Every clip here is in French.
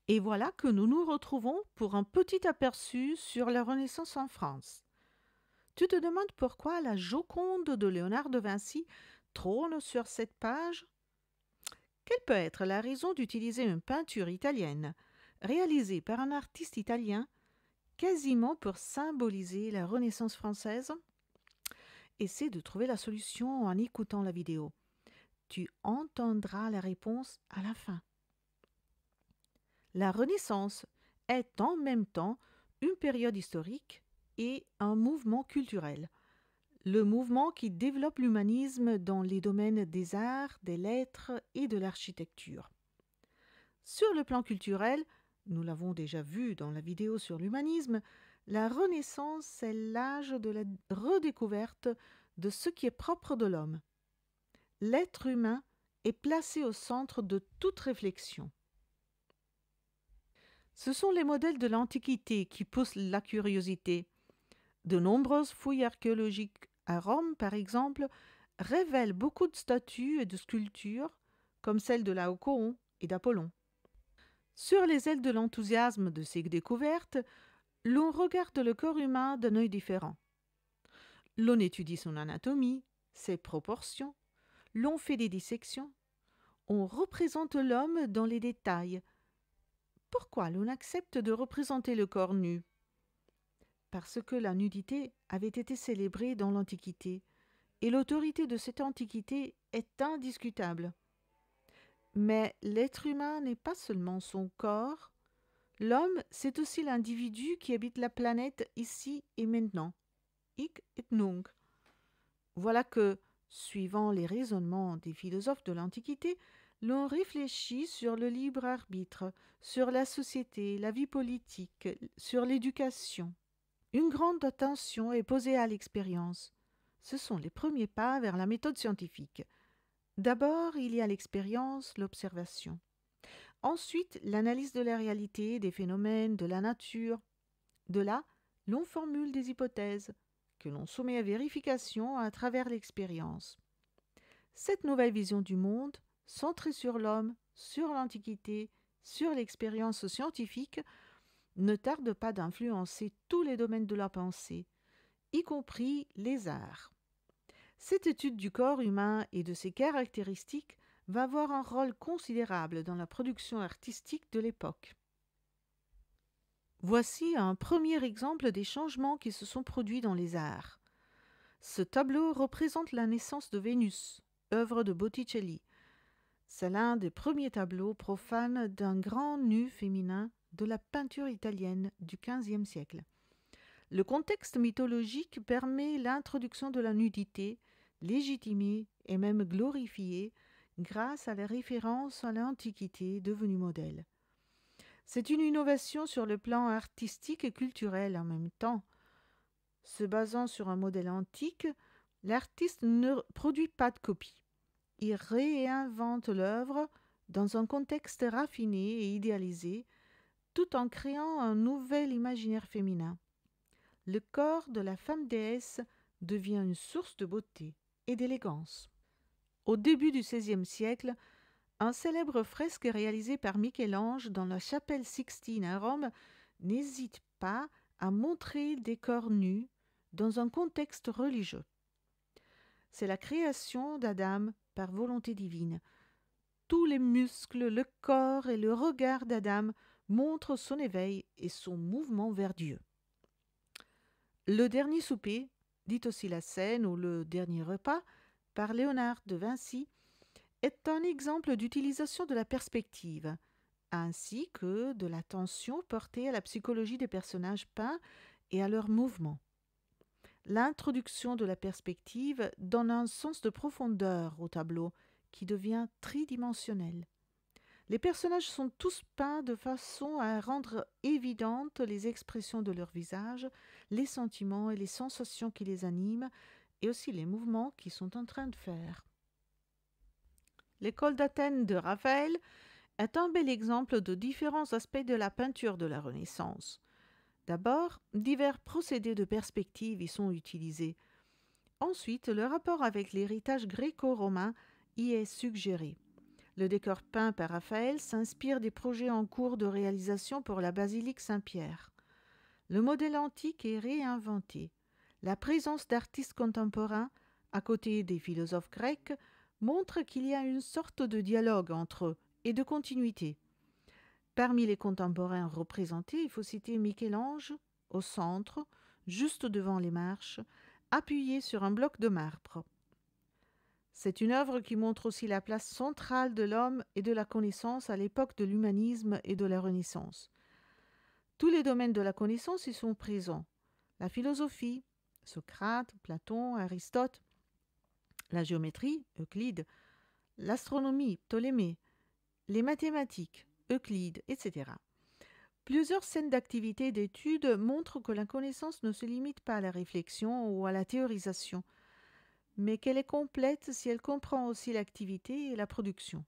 Et voilà que nous nous retrouvons pour un petit aperçu sur la Renaissance en France. Tu te demandes pourquoi la Joconde de Léonard de Vinci trône sur cette page? Quelle peut être la raison d'utiliser une peinture italienne réalisée par un artiste italien quasiment pour symboliser la Renaissance française? Essaie de trouver la solution en écoutant la vidéo. Tu entendras la réponse à la fin. La Renaissance est en même temps une période historique et un mouvement culturel. Le mouvement qui développe l'humanisme dans les domaines des arts, des lettres et de l'architecture. Sur le plan culturel, nous l'avons déjà vu dans la vidéo sur l'humanisme, la Renaissance est l'âge de la redécouverte de ce qui est propre de l'homme. L'être humain est placé au centre de toute réflexion. Ce sont les modèles de l'Antiquité qui poussent la curiosité. De nombreuses fouilles archéologiques à Rome, par exemple, révèlent beaucoup de statues et de sculptures, comme celle de Laocoon et d'Apollon. Sur les ailes de l'enthousiasme de ces découvertes, l'on regarde le corps humain d'un œil différent. L'on étudie son anatomie, ses proportions, l'on fait des dissections, on représente l'homme dans les détails. Pourquoi l'on accepte de représenter le corps nu? Parce que la nudité avait été célébrée dans l'Antiquité, et l'autorité de cette Antiquité est indiscutable. Mais l'être humain n'est pas seulement son corps. L'homme, c'est aussi l'individu qui habite la planète ici et maintenant. Hic et nunc. Voilà que, suivant les raisonnements des philosophes de l'Antiquité, l'on réfléchit sur le libre arbitre, sur la société, la vie politique, sur l'éducation. Une grande attention est posée à l'expérience. Ce sont les premiers pas vers la méthode scientifique. D'abord, il y a l'expérience, l'observation. Ensuite, l'analyse de la réalité, des phénomènes, de la nature. De là, l'on formule des hypothèses que l'on soumet à vérification à travers l'expérience. Cette nouvelle vision du monde, centrée sur l'homme, sur l'Antiquité, sur l'expérience scientifique, ne tarde pas d'influencer tous les domaines de la pensée, y compris les arts. Cette étude du corps humain et de ses caractéristiques va avoir un rôle considérable dans la production artistique de l'époque. Voici un premier exemple des changements qui se sont produits dans les arts. Ce tableau représente la naissance de Vénus, œuvre de Botticelli. C'est l'un des premiers tableaux profanes d'un grand nu féminin de la peinture italienne du XVe siècle. Le contexte mythologique permet l'introduction de la nudité, légitimée et même glorifiée grâce à la référence à l'Antiquité devenue modèle. C'est une innovation sur le plan artistique et culturel en même temps. Se basant sur un modèle antique, l'artiste ne produit pas de copie. Il réinvente l'œuvre dans un contexte raffiné et idéalisé, tout en créant un nouvel imaginaire féminin. Le corps de la femme déesse devient une source de beauté et d'élégance. Au début du XVIe siècle, un célèbre fresque réalisé par Michel-Ange dans la chapelle Sixtine à Rome n'hésite pas à montrer des corps nus dans un contexte religieux. C'est la création d'Adam par volonté divine. Tous les muscles, le corps et le regard d'Adam montrent son éveil et son mouvement vers Dieu. Le dernier souper, dit aussi la scène ou le dernier repas, par Léonard de Vinci, est un exemple d'utilisation de la perspective, ainsi que de l'attention portée à la psychologie des personnages peints et à leurs mouvements. L'introduction de la perspective donne un sens de profondeur au tableau qui devient tridimensionnel. Les personnages sont tous peints de façon à rendre évidentes les expressions de leur visage, les sentiments et les sensations qui les animent, et aussi les mouvements qu'ils sont en train de faire. L'école d'Athènes de Raphaël est un bel exemple de différents aspects de la peinture de la Renaissance. D'abord, divers procédés de perspective y sont utilisés. Ensuite, le rapport avec l'héritage gréco-romain y est suggéré. Le décor peint par Raphaël s'inspire des projets en cours de réalisation pour la basilique Saint-Pierre. Le modèle antique est réinventé. La présence d'artistes contemporains, à côté des philosophes grecs, montre qu'il y a une sorte de dialogue entre eux et de continuité. Parmi les contemporains représentés, il faut citer Michel-Ange, au centre, juste devant les marches, appuyé sur un bloc de marbre. C'est une œuvre qui montre aussi la place centrale de l'homme et de la connaissance à l'époque de l'humanisme et de la Renaissance. Tous les domaines de la connaissance y sont présents. La philosophie, Socrate, Platon, Aristote, la géométrie, Euclide, l'astronomie, Ptolémée, les mathématiques, Euclide, etc. Plusieurs scènes d'activité et d'études montrent que la connaissance ne se limite pas à la réflexion ou à la théorisation, mais qu'elle est complète si elle comprend aussi l'activité et la production,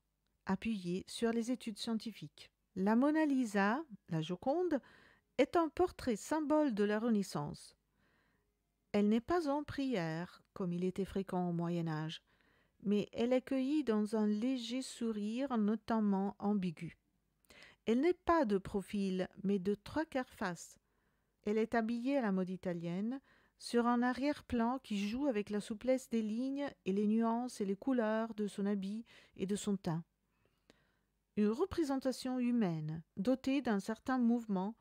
appuyée sur les études scientifiques. La Mona Lisa, la Joconde, est un portrait symbole de la Renaissance. Elle n'est pas en prière, comme il était fréquent au Moyen Âge, mais elle est cueillie dans un léger sourire, notamment ambigu. Elle n'est pas de profil, mais de trois quarts face. Elle est habillée à la mode italienne, sur un arrière-plan qui joue avec la souplesse des lignes et les nuances et les couleurs de son habit et de son teint. Une représentation humaine, dotée d'un certain mouvement,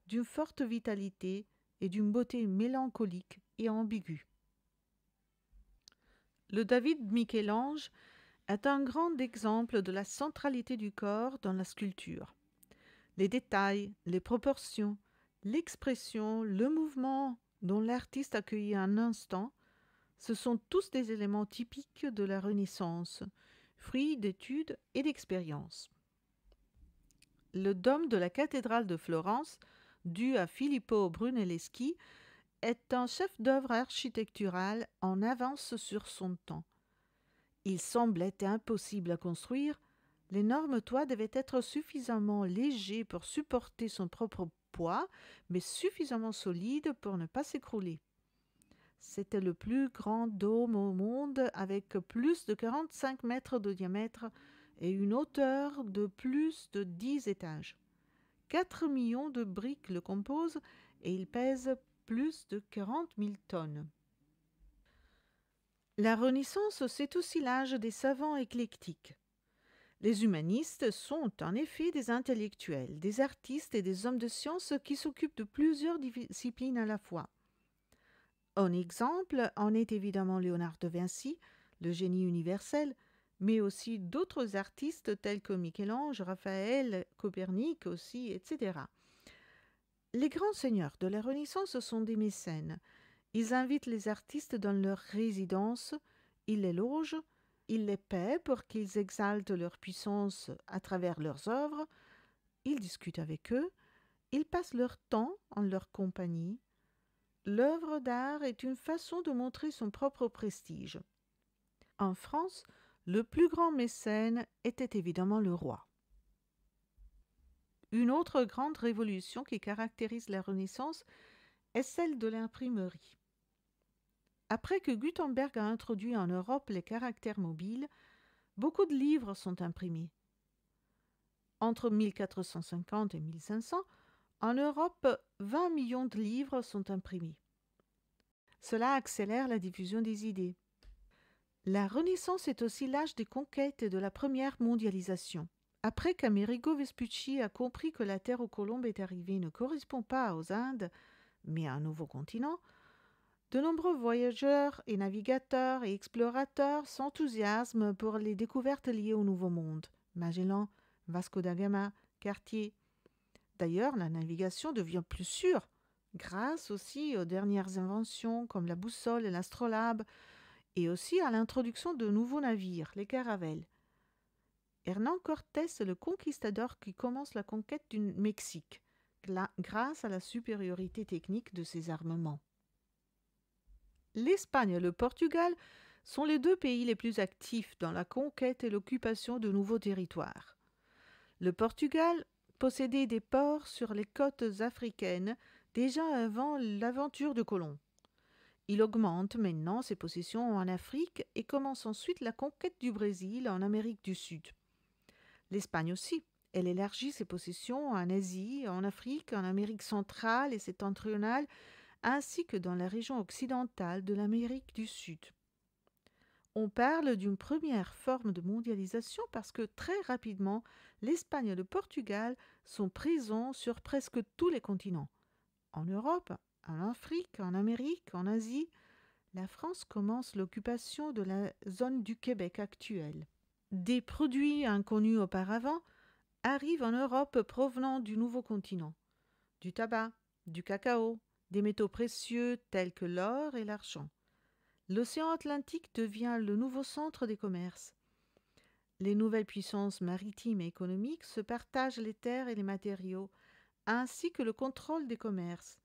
d'une forte vitalité et d'une beauté mélancolique et ambiguë. Le David de Michel-Ange est un grand exemple de la centralité du corps dans la sculpture. Les détails, les proportions, l'expression, le mouvement dont l'artiste accueillit un instant, ce sont tous des éléments typiques de la Renaissance, fruits d'études et d'expériences. Le dôme de la cathédrale de Florence, dû à Filippo Brunelleschi, est un chef-d'œuvre architectural en avance sur son temps. Il semblait impossible à construire. L'énorme toit devait être suffisamment léger pour supporter son propre poids, mais suffisamment solide pour ne pas s'écrouler. C'était le plus grand dôme au monde, avec plus de 45 mètres de diamètre et une hauteur de plus de 10 étages. 4 millions de briques le composent et il pèse plus de 40 000 tonnes. La Renaissance, c'est aussi l'âge des savants éclectiques. Les humanistes sont en effet des intellectuels, des artistes et des hommes de science qui s'occupent de plusieurs disciplines à la fois. Un exemple en est évidemment Léonard de Vinci, le génie universel, mais aussi d'autres artistes tels que Michel-Ange, Raphaël, Copernic aussi, etc. Les grands seigneurs de la Renaissance sont des mécènes. Ils invitent les artistes dans leur résidence, ils les logent, ils les paient pour qu'ils exaltent leur puissance à travers leurs œuvres, ils discutent avec eux, ils passent leur temps en leur compagnie. L'œuvre d'art est une façon de montrer son propre prestige. En France, le plus grand mécène était évidemment le roi. Une autre grande révolution qui caractérise la Renaissance est celle de l'imprimerie. Après que Gutenberg a introduit en Europe les caractères mobiles, beaucoup de livres sont imprimés. Entre 1450 et 1500, en Europe, 20 millions de livres sont imprimés. Cela accélère la diffusion des idées. La Renaissance est aussi l'âge des conquêtes et de la première mondialisation. Après qu'Amerigo Vespucci a compris que la terre où Colomb est arrivé ne correspond pas aux Indes, mais à un nouveau continent, de nombreux voyageurs et navigateurs et explorateurs s'enthousiasment pour les découvertes liées au Nouveau Monde. Magellan, Vasco da Gama, Cartier. D'ailleurs, la navigation devient plus sûre, grâce aussi aux dernières inventions comme la boussole et l'astrolabe, et aussi à l'introduction de nouveaux navires, les caravelles. Hernán Cortés est le conquistador qui commence la conquête du Mexique, grâce à la supériorité technique de ses armements. L'Espagne et le Portugal sont les deux pays les plus actifs dans la conquête et l'occupation de nouveaux territoires. Le Portugal possédait des ports sur les côtes africaines déjà avant l'aventure de Colomb. Il augmente maintenant ses possessions en Afrique et commence ensuite la conquête du Brésil en Amérique du Sud. L'Espagne aussi. Elle élargit ses possessions en Asie, en Afrique, en Amérique centrale et septentrionale, ainsi que dans la région occidentale de l'Amérique du Sud. On parle d'une première forme de mondialisation parce que très rapidement, l'Espagne et le Portugal sont présents sur presque tous les continents. En Europe, en Afrique, en Amérique, en Asie, la France commence l'occupation de la zone du Québec actuelle. Des produits inconnus auparavant arrivent en Europe provenant du nouveau continent. Du tabac, du cacao, des métaux précieux tels que l'or et l'argent. L'océan Atlantique devient le nouveau centre des commerces. Les nouvelles puissances maritimes et économiques se partagent les terres et les matériaux, ainsi que le contrôle des commerces,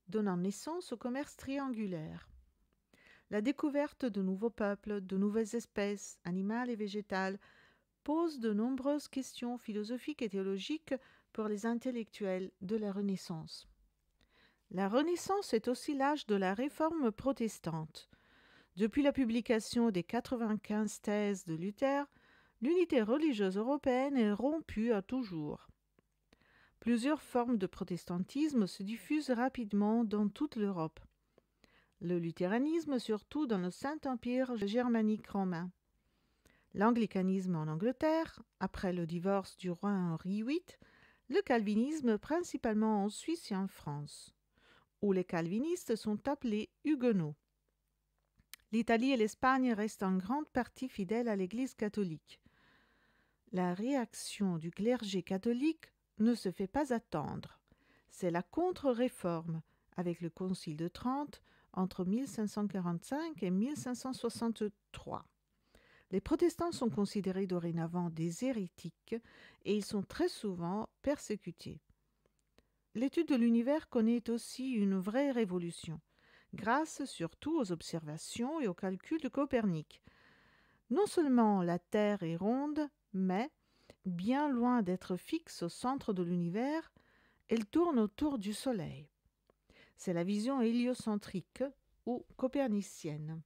donnant naissance au commerce triangulaire. La découverte de nouveaux peuples, de nouvelles espèces, animales et végétales, pose de nombreuses questions philosophiques et théologiques pour les intellectuels de la Renaissance. La Renaissance est aussi l'âge de la réforme protestante. Depuis la publication des 95 thèses de Luther, l'unité religieuse européenne est rompue à toujours. Plusieurs formes de protestantisme se diffusent rapidement dans toute l'Europe. Le luthéranisme surtout dans le Saint-Empire germanique romain. L'anglicanisme en Angleterre, après le divorce du roi Henri VIII, le calvinisme principalement en Suisse et en France, où les calvinistes sont appelés huguenots. L'Italie et l'Espagne restent en grande partie fidèles à l'Église catholique. La réaction du clergé catholique ne se fait pas attendre. C'est la contre-réforme, avec le Concile de Trente, entre 1545 et 1563. Les protestants sont considérés dorénavant des hérétiques et ils sont très souvent persécutés. L'étude de l'univers connaît aussi une vraie révolution, grâce surtout aux observations et aux calculs de Copernic. Non seulement la Terre est ronde, mais, bien loin d'être fixe au centre de l'univers, elle tourne autour du Soleil. C'est la vision héliocentrique ou copernicienne.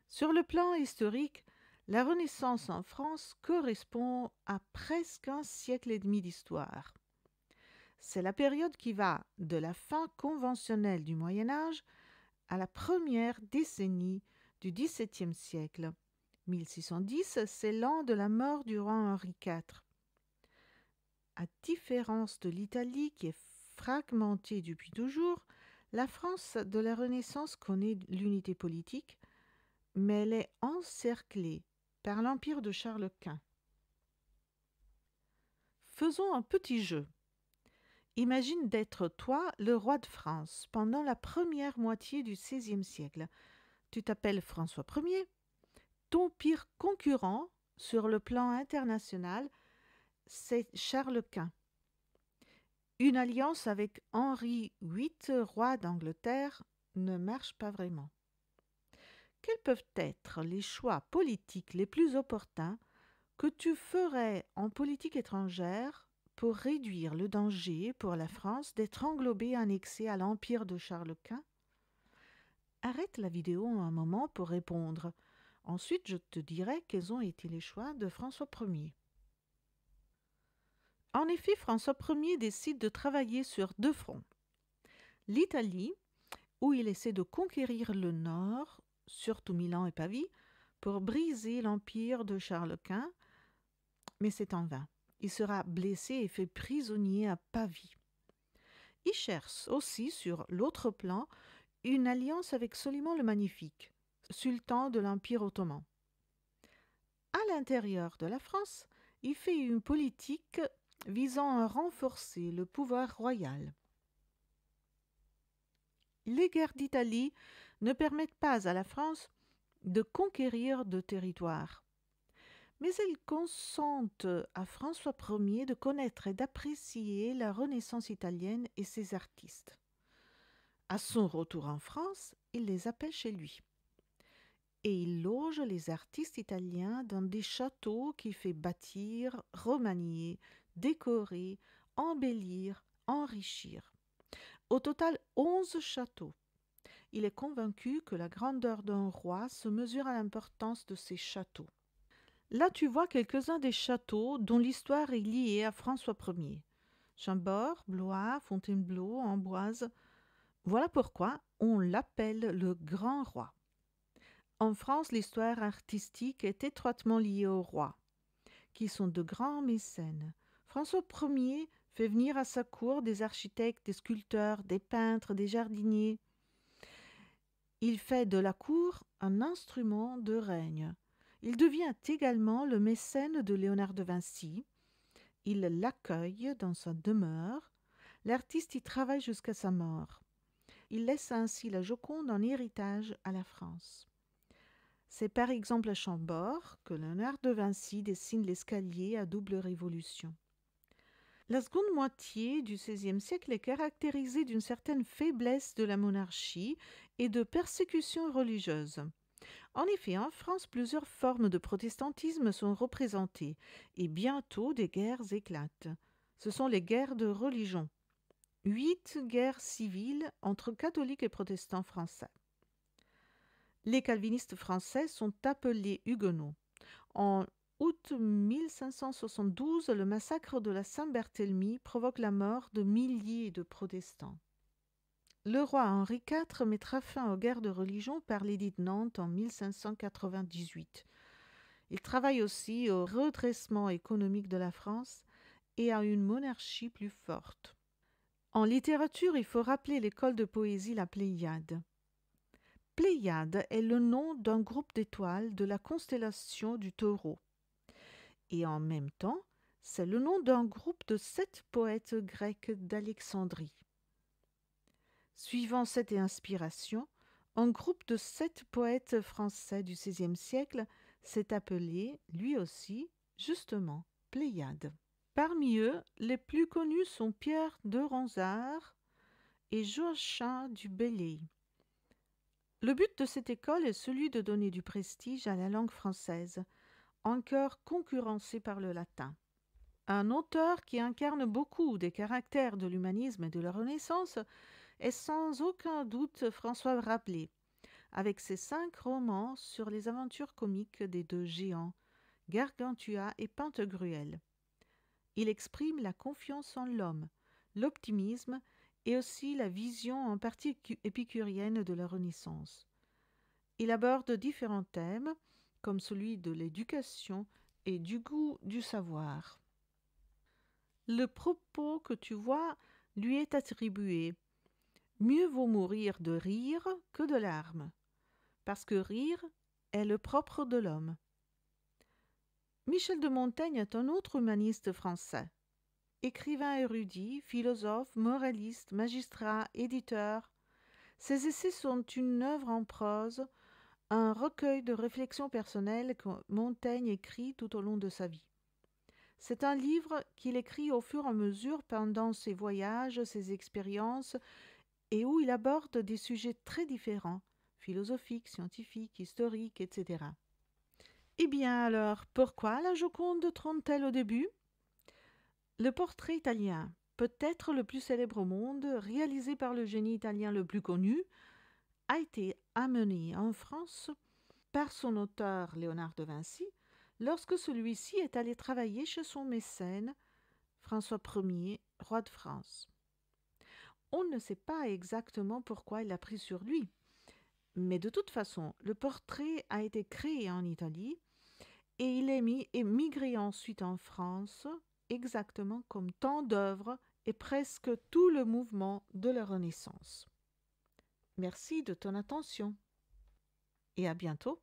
Sur le plan historique, la Renaissance en France correspond à presque un siècle et demi d'histoire. C'est la période qui va de la fin conventionnelle du Moyen Âge à la première décennie du XVIIe siècle. 1610, c'est l'an de la mort du roi Henri IV. À différence de l'Italie qui est fragmentée depuis toujours, la France de la Renaissance connaît l'unité politique, mais elle est encerclée par l'empire de Charles Quint. Faisons un petit jeu. Imagine d'être toi le roi de France pendant la première moitié du XVIe siècle. Tu t'appelles François Ier. Ton pire concurrent sur le plan international, c'est Charles Quint. Une alliance avec Henri VIII, roi d'Angleterre, ne marche pas vraiment. Quels peuvent être les choix politiques les plus opportuns que tu ferais en politique étrangère pour réduire le danger pour la France d'être englobée et annexée à l'empire de Charles Quint? Arrête la vidéo un moment pour répondre. Ensuite, je te dirai quels ont été les choix de François Ier. En effet, François Ier décide de travailler sur deux fronts. L'Italie, où il essaie de conquérir le nord, surtout Milan et Pavie, pour briser l'empire de Charles Quint, mais c'est en vain. Il sera blessé et fait prisonnier à Pavie. Il cherche aussi, sur l'autre plan, une alliance avec Soliman le Magnifique, sultan de l'Empire ottoman. À l'intérieur de la France, il fait une politique visant à renforcer le pouvoir royal. Les guerres d'Italie ne permettent pas à la France de conquérir de territoire. Mais elles consentent à François Ier de connaître et d'apprécier la Renaissance italienne et ses artistes. À son retour en France, il les appelle chez lui. Et il loge les artistes italiens dans des châteaux qu'il fait bâtir, remanier, décorer, embellir, enrichir. Au total, 11 châteaux. Il est convaincu que la grandeur d'un roi se mesure à l'importance de ses châteaux. Là, tu vois quelques-uns des châteaux dont l'histoire est liée à François Ier. Chambord, Blois, Fontainebleau, Amboise. Voilà pourquoi on l'appelle le Grand Roi. En France, l'histoire artistique est étroitement liée aux rois, qui sont de grands mécènes. François Ier fait venir à sa cour des architectes, des sculpteurs, des peintres, des jardiniers. Il fait de la cour un instrument de règne. Il devient également le mécène de Léonard de Vinci. Il l'accueille dans sa demeure. L'artiste y travaille jusqu'à sa mort. Il laisse ainsi la Joconde en héritage à la France. C'est par exemple à Chambord que Léonard de Vinci dessine l'escalier à double révolution. La seconde moitié du XVIe siècle est caractérisée d'une certaine faiblesse de la monarchie et de persécutions religieuses. En effet, en France, plusieurs formes de protestantisme sont représentées et bientôt des guerres éclatent. Ce sont les guerres de religion. 8 guerres civiles entre catholiques et protestants français. Les calvinistes français sont appelés huguenots. En août 1572, le massacre de la Saint-Barthélemy provoque la mort de milliers de protestants. Le roi Henri IV mettra fin aux guerres de religion par l'édit de Nantes en 1598. Il travaille aussi au redressement économique de la France et à une monarchie plus forte. En littérature, il faut rappeler l'école de poésie La Pléiade. Pléiade est le nom d'un groupe d'étoiles de la constellation du Taureau. Et en même temps, c'est le nom d'un groupe de 7 poètes grecs d'Alexandrie. Suivant cette inspiration, un groupe de 7 poètes français du XVIe siècle s'est appelé, lui aussi, justement, Pléiade. Parmi eux, les plus connus sont Pierre de Ronsard et Joachim du Bellay. Le but de cette école est celui de donner du prestige à la langue française, encore concurrencée par le latin. Un auteur qui incarne beaucoup des caractères de l'humanisme et de la Renaissance est sans aucun doute François Rabelais, avec ses 5 romans sur les aventures comiques des 2 géants, Gargantua et Pantagruel. Il exprime la confiance en l'homme, l'optimisme et aussi la vision en partie épicurienne de la Renaissance. Il aborde différents thèmes, comme celui de l'éducation et du goût du savoir. Le propos que tu vois lui est attribué. Mieux vaut mourir de rire que de larmes, parce que rire est le propre de l'homme. Michel de Montaigne est un autre humaniste français. Écrivain érudit, philosophe, moraliste, magistrat, éditeur, ses essais sont une œuvre en prose, un recueil de réflexions personnelles que Montaigne écrit tout au long de sa vie. C'est un livre qu'il écrit au fur et à mesure pendant ses voyages, ses expériences, et où il aborde des sujets très différents, philosophiques, scientifiques, historiques, etc. Eh bien alors, pourquoi la Joconde trône-t-elle au début? Le portrait italien, peut-être le plus célèbre au monde, réalisé par le génie italien le plus connu, a été amené en France par son auteur Léonard de Vinci lorsque celui-ci est allé travailler chez son mécène François Ier, roi de France. On ne sait pas exactement pourquoi il l'a pris sur lui, mais de toute façon, le portrait a été créé en Italie et il est émigré ensuite en France, exactement comme tant d'œuvres et presque tout le mouvement de la Renaissance. Merci de ton attention et à bientôt.